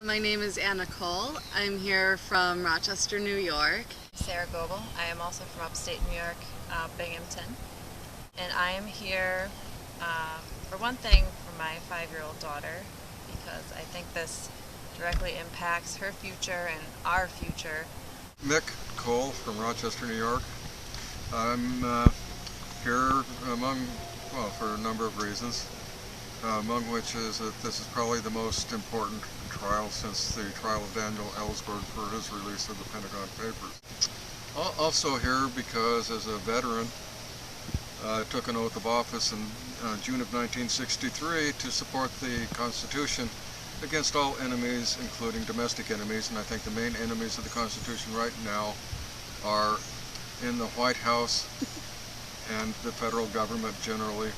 My name is Anna Cole. I'm here from Rochester, New York. Sarah Goebel. I am also from upstate New York, Binghamton. And I am here, for one thing, for my 5-year-old daughter, because I think this directly impacts her future and our future. Mick Cole from Rochester, New York. I'm here for a number of reasons, among which is that this is probably the most important trial since the trial of Daniel Ellsberg for his release of the Pentagon Papers. Also here because as a veteran, I took an oath of office in June of 1963 to support the Constitution against all enemies, including domestic enemies, and I think the main enemies of the Constitution right now are in the White House and the federal government generally,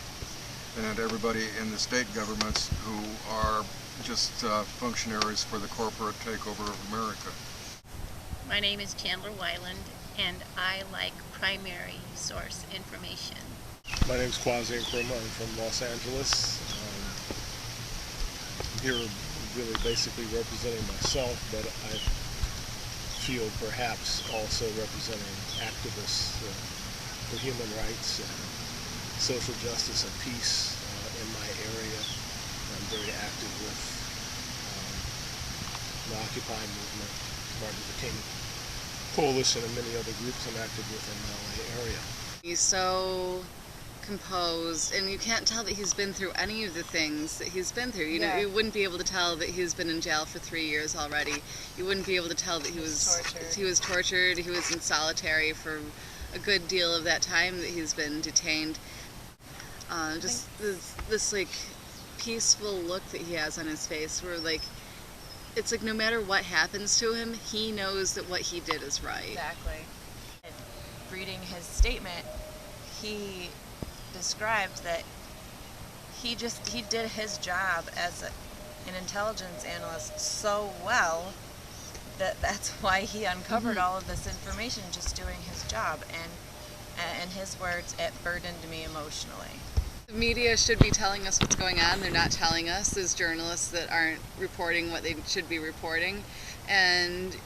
and everybody in the state governments who are just functionaries for the corporate takeover of America. My name is Chandler Weiland, and I like primary source information. My name is Kwasi Nkrumah. I'm from Los Angeles. I'm here really basically representing myself, but I feel perhaps also representing activists for human rights and social justice and peace in my area. I'm very active with the Occupy movement, Martin Luther King Coalition, and many other groups I'm active with in the LA area. He's so composed, and you can't tell that he's been through any of the things that he's been through. You know, you wouldn't be able to tell that he's been in jail for 3 years already. You wouldn't be able to tell that he was tortured. He was in solitary for a good deal of that time that he's been detained. Just this like peaceful look that he has on his face, where like it's like no matter what happens to him, he knows that what he did is right. Exactly. And reading his statement, he described that he did his job as an intelligence analyst so well that's why he uncovered all of this information just doing his job, and in his words, it burdened me emotionally. The media should be telling us what's going on. They're not telling us. There's journalists that aren't reporting what they should be reporting, and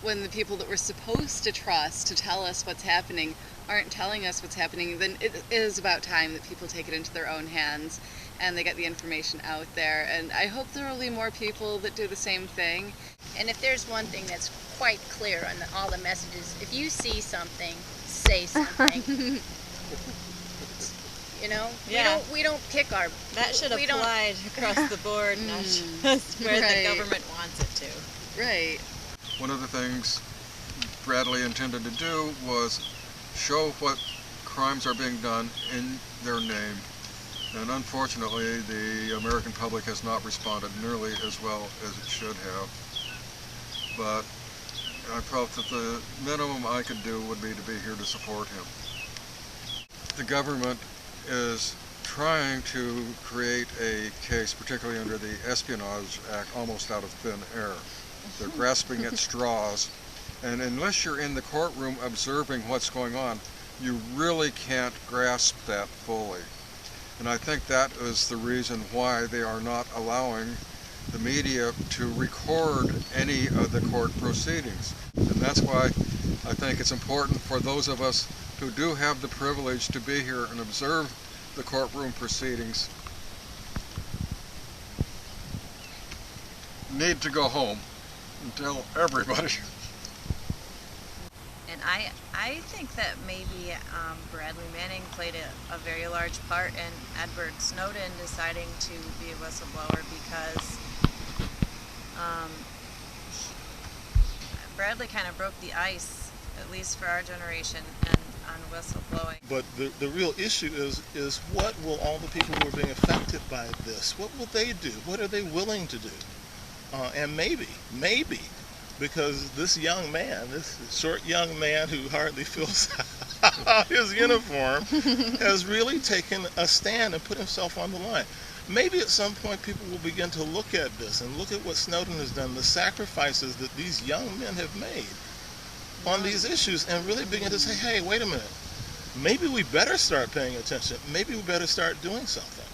when the people that we're supposed to trust to tell us what's happening aren't telling us what's happening, then it is about time that people take it into their own hands and they get the information out there. And I hope there will be more people that do the same thing. And if there's one thing that's quite clear on all the messages, if you see something, say something. You know, we don't pick our. That should apply across the board, not just where the government wants it to. Right. One of the things Bradley intended to do was show what crimes are being done in their name, and unfortunately the American public has not responded nearly as well as it should have. But I felt that the minimum I could do would be to be here to support him. The government is trying to create a case, particularly under the Espionage Act, almost out of thin air. They're grasping at straws, and unless you're in the courtroom observing what's going on, you really can't grasp that fully. And I think that is the reason why they are not allowing the media to record any of the court proceedings. And that's why I think it's important for those of us who do have the privilege to be here and observe the courtroom proceedings need to go home and tell everybody. And I think that maybe Bradley Manning played a very large part in Edward Snowden deciding to be a whistleblower, because Bradley kind of broke the ice, at least for our generation, and on whistleblowing. But the real issue is what will all the people who are being affected by this, what will they do? What are they willing to do? And maybe, because this young man, this short young man who hardly fills out his uniform, has really taken a stand and put himself on the line. Maybe at some point people will begin to look at this and look at what Snowden has done, the sacrifices that these young men have made on these issues, and really begin to say, hey, wait a minute, maybe we better start paying attention. Maybe we better start doing something.